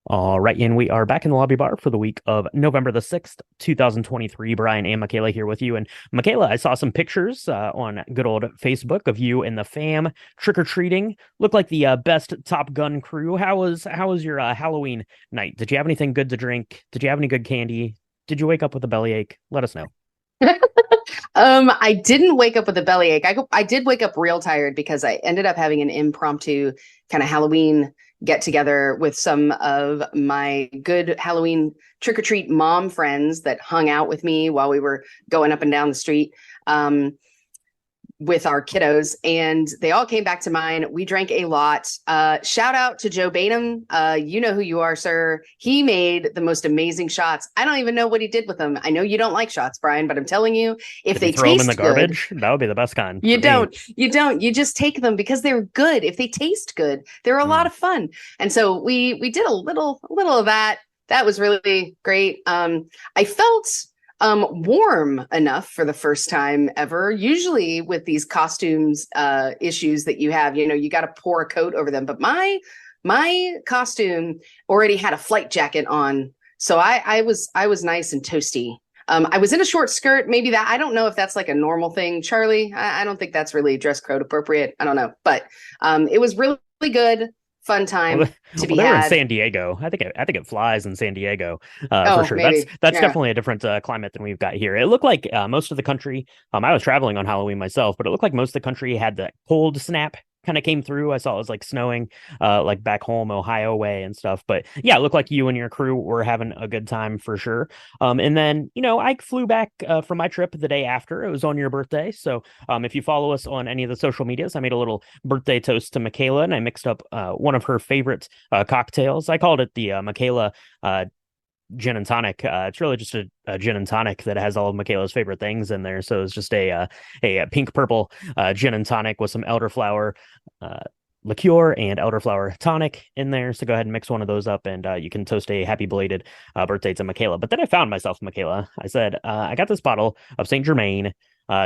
All right, and we are back in the lobby bar for the week of November the 6th, 2023. Brian and Michaela here with you. And Michaela, I saw some pictures on good old Facebook of you and the fam trick-or-treating. Looked like the best Top Gun crew. How was your Halloween night? Did you have anything good to drink? Did you have any good candy? Did you wake up with a bellyache? Let us know. I didn't wake up with a bellyache. I did wake up real tired because I ended up having an impromptu kind of Halloween get together with some of my good Halloween trick or treat mom friends that hung out with me while we were going up and down the street. With our kiddos, and they all came back to mine. We drank a lot. Shout out to Joe Bainham. You know who you are, sir. He made the most amazing shots. I don't even know what he did with them. I know you don't like shots, Brian, but I'm telling you, if Did he they throw them in the taste good, garbage? That would be the best kind you for me. don't, you don't, you just take them because they're good. If they taste good, they're a lot Mm. of fun. And so we did a little of that. That was really great. I felt warm enough for the first time ever. Usually with these costumes issues that you have, you got to pour a coat over them. But my costume already had a flight jacket on, so I was nice and toasty. I was in a short skirt. Maybe that, I don't know if that's like a normal thing, Charlie. I don't think that's really dress code appropriate. I don't know, but it was really good, fun Well, time to well, be they were in had. San Diego. I think it flies in San Diego, for Oh, sure. That's maybe, that's yeah. definitely a different climate than we've got here. It looked like most of the country. I was traveling on Halloween myself, but it looked like most of the country had the cold snap kind of came through. I saw it was like snowing, like back home, Ohio way and stuff. But yeah, it looked like you and your crew were having a good time for sure. And then I flew back from my trip the day after. It was on your birthday, so if you follow us on any of the social medias, I made a little birthday toast to Michaela, and I mixed up one of her favorite cocktails. I called it the Michaela gin and tonic. It's really just a gin and tonic that has all of Michaela's favorite things in there. So it's just a pink purple gin and tonic with some elderflower uh, liqueur and elderflower tonic in there. So go ahead and mix one of those up, and you can toast a happy belated birthday to Michaela. But then I found myself, Michaela. I said, I got this bottle of Saint Germain.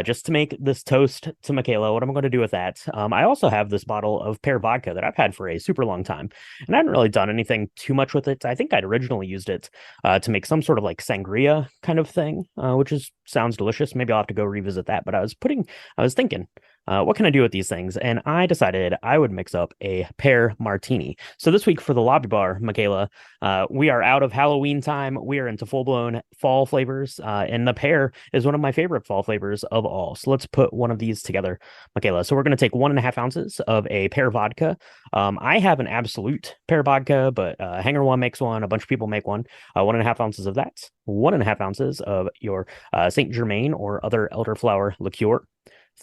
Just to make this toast to Michaela, what am I going to do with that? I also have this bottle of Pear vodka that I've had for a super long time, and I hadn't really done anything too much with it. I think I'd originally used it to make some sort of like sangria kind of thing, which is sounds delicious. Maybe I'll have to go revisit that. But I was thinking, what can I do with these things? And I decided I would mix up a pear martini. So this week for the lobby bar, Michaela, we are out of Halloween time. We are into full blown fall flavors, and the pear is one of my favorite fall flavors of all. So let's put one of these together, Michaela. So we're going to take 1.5 ounces of a pear vodka. I have an absolute pear vodka, but Hanger One makes one. A bunch of people make one. 1.5 ounces of that. 1.5 ounces of your Saint Germain or other elderflower liqueur.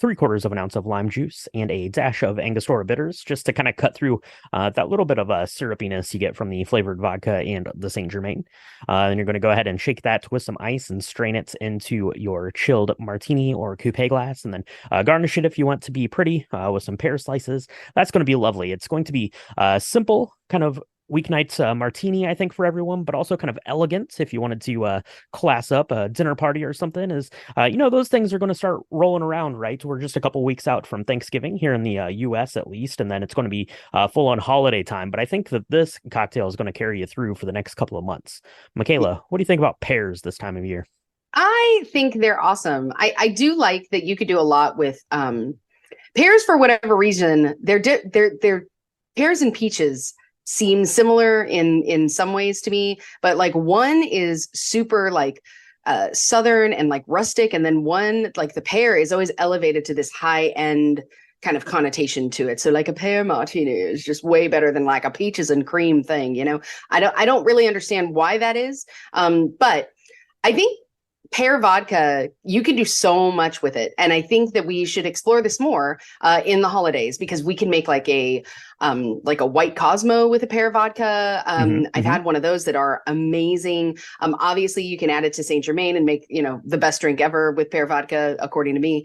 3/4 of an ounce of lime juice and a dash of Angostura bitters, just to kind of cut through that little bit of syrupiness you get from the flavored vodka and the Saint Germain. And you're going to go ahead and shake that with some ice and strain it into your chilled martini or coupe glass, and then garnish it if you want to be pretty with some pear slices. That's going to be lovely. It's going to be simple, kind of weeknight martini, I think, for everyone, but also kind of elegant if you wanted to class up a dinner party or something. Is those things are going to start rolling around, right? We're just a couple weeks out from Thanksgiving here in the U.S. at least, and then it's going to be full on holiday time. But I think that this cocktail is going to carry you through for the next couple of months. Michaela, what do you think about pears this time of year? I think they're awesome. I do like that you could do a lot with pears for whatever reason. They're pears and peaches seem similar in some ways to me, but like one is super like southern and like rustic, and then one like the pear is always elevated to this high end kind of connotation to it. So like a pear martini is just way better than like a peaches and cream thing, you know. I don't really understand why that is. But I think pear vodka, you can do so much with it, and I think that we should explore this more in the holidays, because we can make like a white Cosmo with a pear vodka. Hmm. I've had one of those that are amazing. Obviously you can add it to Saint Germain and make the best drink ever with pear vodka, according to me.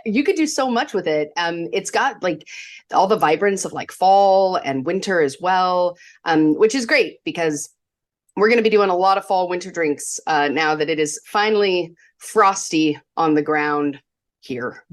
You could do so much with it. It's got like all the vibrance of like fall and winter as well, which is great because we're going to be doing a lot of fall winter drinks now that it is finally frosty on the ground here.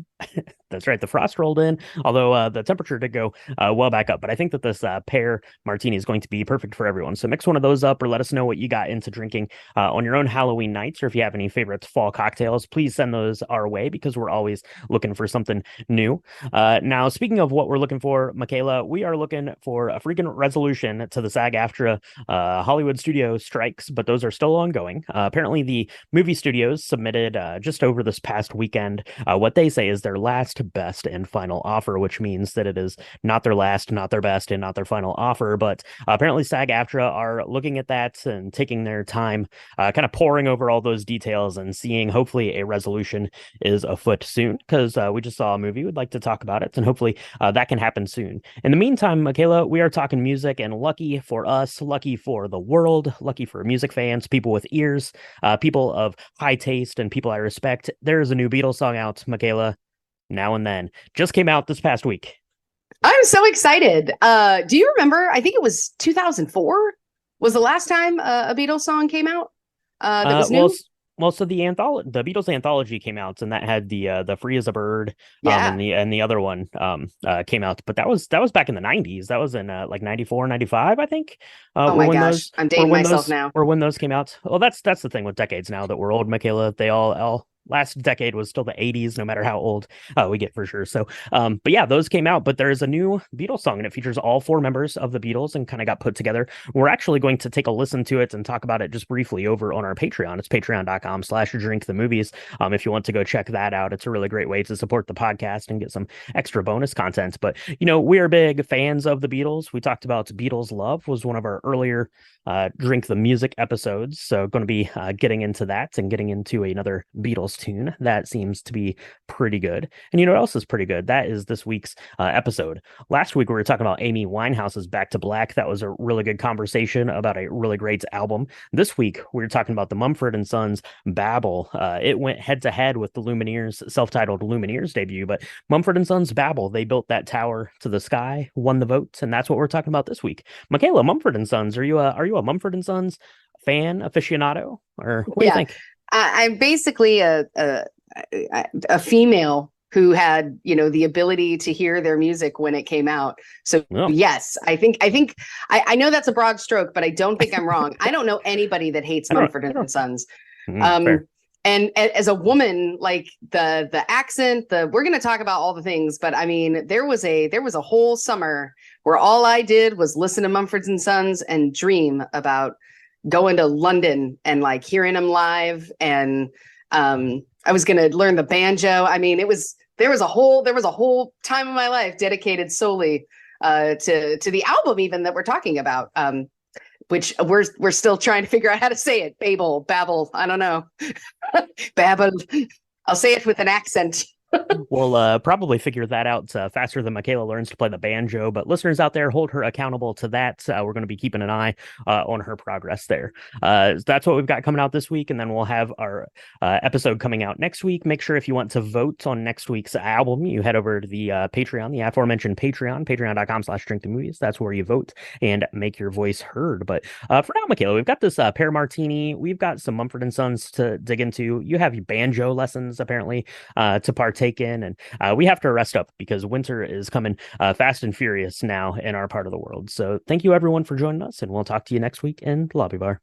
That's right. The frost rolled in, although the temperature did go well back up. But I think that this pear martini is going to be perfect for everyone. So mix one of those up, or let us know what you got into drinking on your own Halloween nights, or if you have any favorite fall cocktails, please send those our way because we're always looking for something new. Now, speaking of what we're looking for, Michaela, we are looking for a freaking resolution to the SAG-AFTRA Hollywood studio strikes, but those are still ongoing. Apparently, the movie studios submitted just over this past weekend what they say is their last, best, and final offer, which means that it is not their last, not their best, and not their final offer. But apparently, SAG-AFTRA are looking at that and taking their time, kind of poring over all those details and seeing hopefully a resolution is afoot soon because we just saw a movie. We'd like to talk about it, and hopefully that can happen soon. In the meantime, Michaela, we are talking music, and lucky for us, lucky for the world, lucky for music fans, people with ears, people of high taste, and people I respect, there is a new Beatles song out, Michaela. Now and Then just came out this past week. I'm so excited. Do you remember? I think it was 2004 was the last time a Beatles song came out that was new. So the Beatles anthology came out, and that had the Free as a Bird, Yeah. and the other one came out, but that was back in the 90s. That was in like 94, 95, I think. Oh Or my when gosh, those I'm or dating when myself those now. or when those came out. Well, that's the thing with decades now that we're old, Michaela. They all last decade was still the 80s, no matter how old we get for sure. So, but yeah, those came out. But there is a new Beatles song, and it features all four members of the Beatles and kind of got put together. We're actually going to take a listen to it and talk about it just briefly over on our Patreon. It's patreon.com/drink the movies. If you want to go check that out, it's a really great way to support the podcast and get some extra bonus content. But we are big fans of the Beatles. We talked about Beatles Love was one of our earlier drink the music episodes. So going to be getting into that and getting into another Beatles tune that seems to be pretty good. And you know what else is pretty good? That is this week's episode. Last week we were talking about Amy Winehouse's Back to Black. That was a really good conversation about a really great album. This week we were talking about the Mumford and Sons Babel. It went head to head with the Lumineers self-titled Lumineers debut, but Mumford and Sons Babel, they built that tower to the sky, won the vote, and that's what we're talking about this week. Michaela, Mumford and Sons, are you a Mumford and Sons fan aficionado, or what do you Yeah, think? I'm basically a female who had the ability to hear their music when it came out. So Well, yes, I know that's a broad stroke, but I don't think I'm wrong. I don't know anybody that hates I Mumford don't. and Sons. Fair. Um, and as a woman, like the accent, we're going to talk about all the things, but I mean, there was a whole summer where all I did was listen to Mumford and Sons and dream about going to London and like hearing them live. And I was going to learn the banjo. I mean, there was a whole time of my life dedicated solely to the album, even that we're talking about. Which we're still trying to figure out how to say it. Babel. I don't know. Babel. I'll say it with an accent. We'll probably figure that out faster than Michaela learns to play the banjo. But listeners out there, hold her accountable to that. We're going to be keeping an eye on her progress there. That's what we've got coming out this week. And then we'll have our episode coming out next week. Make sure if you want to vote on next week's album, you head over to the Patreon, the aforementioned Patreon, patreon.com/drink the movies. That's where you vote and make your voice heard. But for now, Michaela, we've got this Pear Martini. We've got some Mumford and Sons to dig into. You have your banjo lessons, apparently, to partake in, and we have to rest up because winter is coming fast and furious now in our part of the world. So thank you everyone for joining us, and we'll talk to you next week in the lobby bar.